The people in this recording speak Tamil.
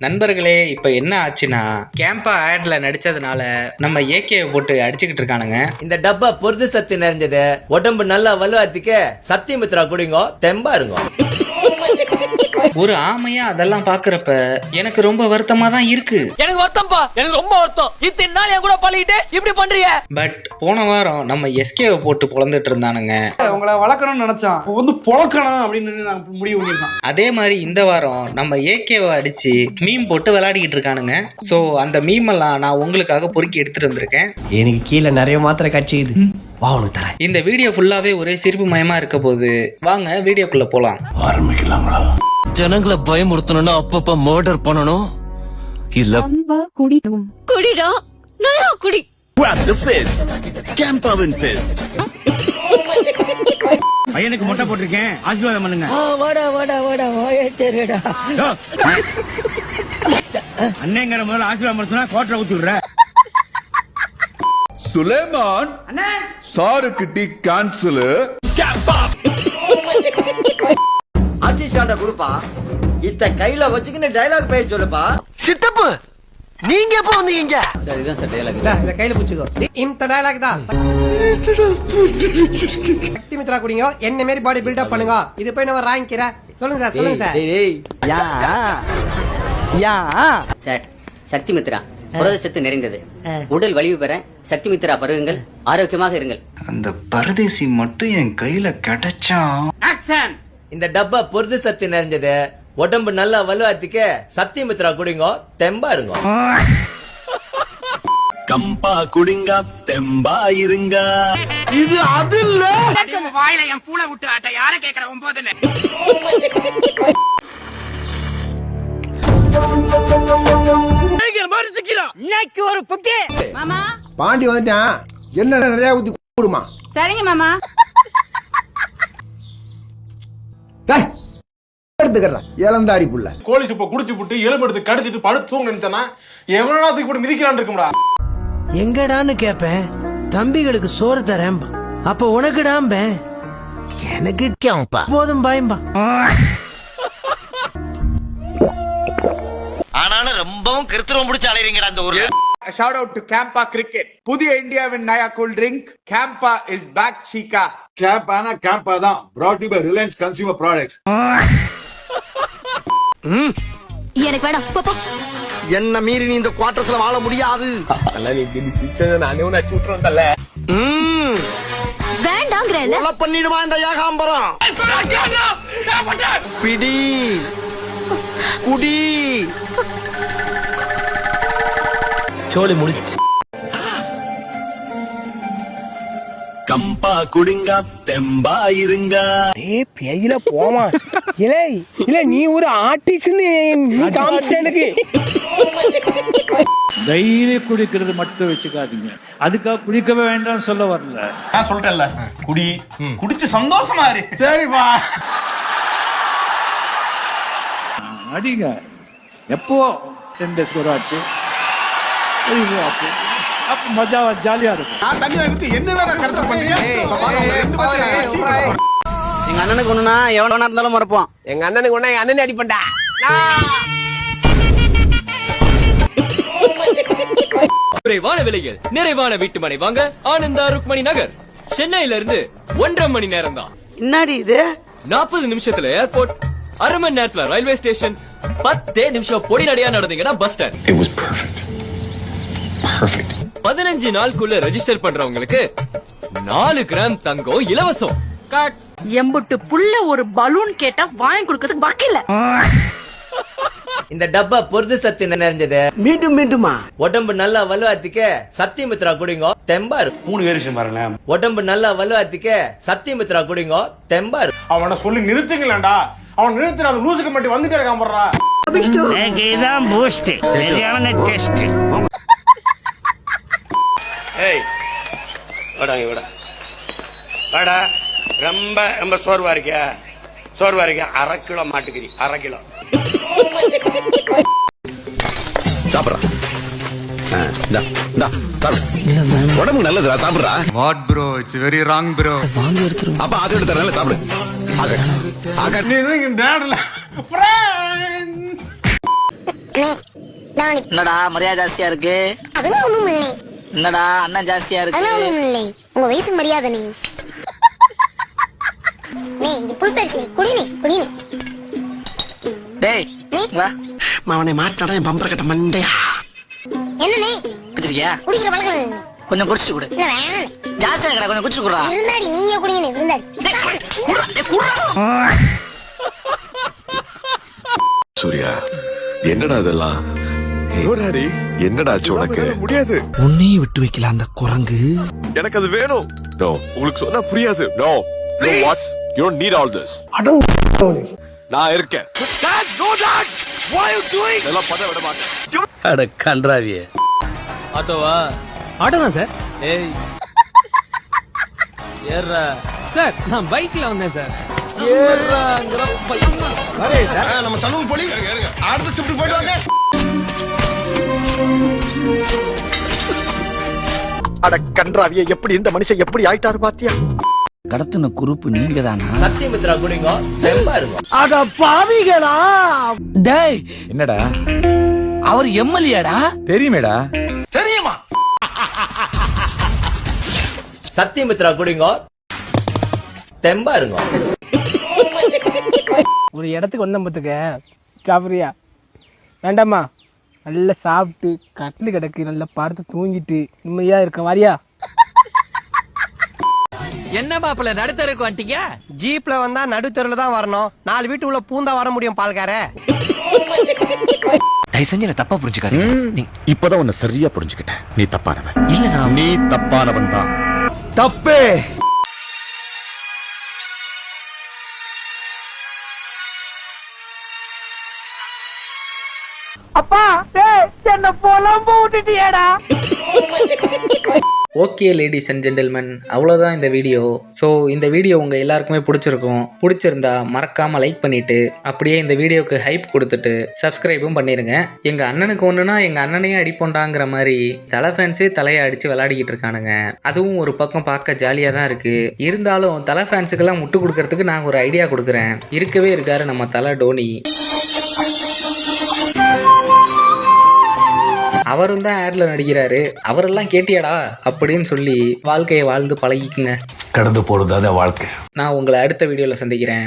நண்பர்களே, இப்ப என்ன ஆச்சுன்னா கேம்பா ஆட்ல நடிச்சதுனால நம்ம ஏகே போட்டு அடிச்சுக்கிட்டு இருக்கானுங்க. இந்த டப்பா பொருது சத்து நிறைஞ்சது, உடம்பு நல்லா வலுவாத்திக்க சத்தியமித்ரா குடிங்க, தெம்பா இருங்க. ஒரு ஆமையா அதெல்லாம் பாக்குறப்ப எனக்கு ரொம்ப வருத்தமா தான் இருக்கு. எனக்கு வருத்தம்பா, எனக்கு ரொம்ப வருத்தம். இத்தனை நாள் என் கூட பழகிட்டு இப்படி பண்றீங்க. பட் போன வாரம் நம்ம எஸ்கேவை போட்டு பொழந்துட்டு இருந்தானுங்க. உங்களை வளர்க்கணும்னு நினைச்சான், வந்து பொழக்கணும் அப்படின்னு நான் முடிவு பண்ணிருக்கான். அதே மாதிரி இந்த வாரம் நம்ம ஏகேவை அடிச்சு மீம் போட்டு விளையாடிக்கிட்டு இருக்கானுங்க. சோ அந்த மீம் எல்லாம் நான் உங்களுக்காக பொறுக்கி எடுத்துட்டு வந்திருக்கேன். எனக்கு கீழே நிறைய மாத்திரை கட்சியுது, வா உனக்கு தரேன். இந்த வீடியோ ஃபுல்லாவே ஒரே சிரிப்பு மயமா இருக்க போது. வாங்க வீடியோக்குள்ள போலாம். ஆரம்பிக்கலாங்களா? ஜனங்களை பயமுறுத்தணும்னா அப்பப்ப மர்டர் பண்ணணும். இல்ல குடிடா, நல்லா குடி. Grab the fizz. Campaவின் fizz. பையனுக்கு மொட்டை போட்டிருக்கேன், ஆசீர்வாதம் பண்ணுங்க. அண்ணேங்கிற முதல்ல ஆசீர்வாதம் பண்ண சொன்னா கோட்டை ஊத்தி விடுற. சுலைமான் சாருக்கு டீ கேன்சல். ஆட்சி சாண்டா குடுப்பா, இத்த கையில வச்சுக்கின்னு டைலாக் பேச சொல்லுப்பா. சித்தப்பு, நீங்க எப்ப வந்தீங்க? இந்த கையில புடிச்சுக்கோ. இந்த டயலாக் தான். சக்தி மித்ரா குடிங்க, என்ன மாதிரி பாடி பில்ட் அப் பண்ணுங்க. இது போய் நம்ம ராங்கிற. சொல்லுங்க சார், சொல்லுங்க சார். சார், சக்தி மித்ரா புரத சத்து நிறைந்தது, உடல் வலிவு பெற சக்தி மித்ரா பருகுங்கள், ஆரோக்கியமாக இருங்கள். அந்த பரதேசி மட்டும் என் கையில கிடைச்சா. இந்த டப்பா பொருது சத்து நிறைஞ்சது, உடம்பு நல்லா வலுவாத்திக்க சத்தியமித்ரா குடிங்க, தெம்பா இருங்க. கம்பா குடிங்க, தெம்பா இருங்க. இது அது இல்ல. வாயில என் பூனை விட்டு ஆட்ட யார கேக்குற 9ன்னு. இன்னைக்கு ஒரு புக்கே. மாமா பாண்டி வந்துட்டான், என்ன நிறைய ஊத்தி கூடுமா. சரிங்க மாமா. இளந்தாரி புள்ள கோழி சுப்ப குடிச்சு புட்டு எலும்பு எடுத்து கடிச்சிட்டு படுத்து தூங்க நினைச்சானா எவ்வளவு நாளைக்கு போட்டு மிதிக்கலான்னு இருக்கும்டா. எங்கடான்னு கேப்பேன், தம்பிகளுக்கு சோறு தரேன். அப்ப உனக்குடாம்ப எனக்கு போதும் பயம்பா. ஆனாலும் ரொம்பவும் கிருத்திரம் பிடிச்சு அலைறீங்கடா இந்த ஊர்ல. Shout out to Campa Cricket. புதிய இந்தியாவின் நயா cool drink Campa is back chica. Campa Campa தான் brought to you by Reliance Consumer Products. எனக்கு வேணாம், போ போ. என்ன மீறி நீ இந்த குவார்டர்ஸ்ல வாழ முடியாது. வேண்டாங்கறல. கொலை பண்ணிடுமா இந்த ஏகாம்பரம். பிடி குடி சோலி முடிச்சு. கம்பா குடிங்க, தெம்பா இருங்க. பேயில போமா. இல்ல நீ ஒரு ஆர்டிஸ்ட்னு காமிச்சிட்டேனுக்கு. டெய்லி குடிக்கிறது மட்டும் வச்சுக்காதீங்க, அதுக்காக குடிக்கவே வேண்டாம் சொல்ல வரல. நான் சொல்லிட்டேன்ல, குடி, குடிச்சு சந்தோஷமா இரு. சரிப்பா, அடிங்க. எப்போ 10 days ஒரு வாட்டி அப்ப மஜாவா ஜாலியா இருக்கும். நான் தண்ணி வாங்கி என்ன வேற கருத்து பண்ணீங்க. எங்க அண்ணனுக்கு ஒண்ணுனா எவனா இருந்தாலும் மறப்போம். எங்க அண்ணனுக்கு ஒண்ணா எங்க அண்ணனை அடிப்பண்டா. குறைவான விலையில் நிறைவான வீட்டு மனை வாங்க ஆனந்தா ருக்மணி நகர். சென்னையில இருந்து 1.5 மணி நேரம் தான். என்னடி இது? 40 நிமிஷத்துல ஏர்போர்ட், 1/2 மணி நேரத்துல ரயில்வே ஸ்டேஷன், 10 நிமிஷம் பொடி நடையா நடந்தீங்கன்னா bus stand. It was perfect. Perfect. 15 நாளுக்குள்ள ரெஜிஸ்டர் பண்றவங்களுக்கு 4 கிராம் தங்கம் இலவசம். எம்புட்டு புள்ள ஒரு பலூன் கேட்டா வாங்கி கொடுக்கிறதுக்கு வக்கில்ல. இந்த டப்பா பொருது சத்து நிறைஞ்சது, மீண்டும் மீண்டுமா உடம்பு நல்லா வலுவாத்திக்க சத்தியமித்ரா குடிங்க, தெம்பா இருக்கு. 3 வேரியேஷன் பாருங்களேன். உடம்பு நல்லா வலுவாத்திக்க சத்தியமித்ரா குடிங்க, தெம்பா இருக்கு. அவனை சொல்லி நிறுத்துங்களேன்டா. அவன் நிறுத்துற அந்த லூசுக்கு மட்டும் வந்துட்டே இருக்கான் போடுறா. இதான் பூஸ்ட், சரியான டெஸ்ட். ஏய் வாடா இங்க வாடா. வாடா, ரொம்ப ரொம்ப சோர்வா இருக்கியா? 1/2 கிலோ மாட்டுக்கறி, 1/2 கிலோ சாப்பிடுறா. உடம்புக்கு நல்லதுடா, சாப்பிடுறா. What bro, it's very wrong bro. அப்ப அதை எடுத்து சாப்பிடு. நீ என்னடா மரியாதை ஜாஸ்தியா இருக்கு? அதெல்லாம் ஒண்ணும் இல்லை. என்னடா அண்ணன் ஜாஸ்தியா அதெல்லாம் இருக்கு? ஒண்ணும் இல்லை. உங்க வயசு மரியாதை நீ. நீ இது புல் பேசி குடினி குடினி. டேய் வா. அவனை மாட்டாடா என் பம்பர கட்ட மண்டையா. என்ன நீ குடிச்சிருக்கியா? குடிக்கிற பழக்கம் கொஞ்சம் குடிச்சிட்டு கொடு. இல்ல வேணாம். ஜாஸ்தியா இருக்கடா, கொஞ்சம் குடிச்சிட்டு குடுறா. இருந்தாடி நீங்க குடிங்க இருந்தாடி. சூர்யா என்னடா இதெல்லாம் என்னடா உனக்கு முடியாது. உன்னையும் விட்டு வைக்கல அந்த குரங்கு. எனக்கு அது வேணும். நோ உங்களுக்கு சொன்னா புரியாது. No no what you don't need all this. நான் இருக்கேன். Dad, no dad. Why are you doing? எல்லாம் பண்ண விட மாட்டேன். அட கன்றாவியே. ஆட்டோவா? ஆட்டோ தான் சார். ஏய் ஏறா சார், நான் பைக்ல வந்தேன் சார். ஏறாங்கற பைக். நம்ம சலூன் போலீஸ் அடுத்த ஷிஃப்ட் போயிட்டு வாங்க. அட கன்றாவியே, எப்படி இந்த மனுஷன் எப்படி ஆயிட்டாரு பாத்தியா? கடத்தின குரூப் நீங்க தானா? சத்தியமித்ரா குடிங்க, தெம்பா இருக்கும். அட பாவிகளா. டேய் என்னடா அவர் எம்எல்ஏடா. தெரியுமேடா. தெரியுமா? சத்தியமித்ரா குடிங்க, தெம்பா இருக்கும். ஒரு இடத்துக்கு வந்த பத்துக்க சாப்பிடுறியா? வேண்டாமா? நல்லா சாப்பிட்டு கட்டில் கிடக்கு, நல்லா படுத்து தூங்கிட்டு நிம்மதியா இருக்க வாரியா? என்ன மாப்பிள்ள நடுத்தருக்கு வந்துட்டீங்க? ஜீப்ல வந்தா நடுத்தெருல தான் வரணும். 4 வீட்டு உள்ள பூந்தா வர முடியும் பால்கார. தயவு செஞ்சு என்ன தப்பா புரிஞ்சுக்காதீங்க. இப்பதான் உன்னை சரியா புரிஞ்சுக்கிட்டேன். நீ தப்பானவன். இல்ல நீ தப்பானவன் தான். தப்பே. அப்பா என்ன போலாம் விட்டுட்டியேடா. ஓகே லேடிஸ் அண்ட் ஜென்டில்மேன், அவ்வளோதான் இந்த வீடியோ. ஸோ இந்த வீடியோ உங்கள் எல்லாருக்குமே பிடிச்சிருக்கும். பிடிச்சிருந்தா மறக்காமல் லைக் பண்ணிவிட்டு அப்படியே இந்த வீடியோவுக்கு ஹைப் கொடுத்துட்டு சப்ஸ்கிரைபும் பண்ணிடுங்க. எங்கள் அண்ணனுக்கு ஒன்றுனா எங்கள் அண்ணனையே அடிப்போண்டாங்கிற மாதிரி தலை ஃபேன்ஸே தலையை அடித்து விளையாடிக்கிட்டு இருக்கானுங்க. அதுவும் ஒரு பக்கம் பார்க்க ஜாலியாக தான் இருக்குது. இருந்தாலும் தலை ஃபேன்ஸுக்கெல்லாம் முட்டு கொடுக்கறதுக்கு நான் ஒரு ஐடியா கொடுக்குறேன். இருக்கவே இருக்காரு நம்ம தலை டோனி. அவரும் தான் ஆட்ல நடிக்கிறாரு. அவரெல்லாம் கேட்டியாடா அப்படின்னு சொல்லி வாழ்க்கையை வாழ்ந்து பழகிக்குங்க. கடந்து போறதுதானே வாழ்க்கை. நான் உங்களை அடுத்த வீடியோல சந்திக்கிறேன்.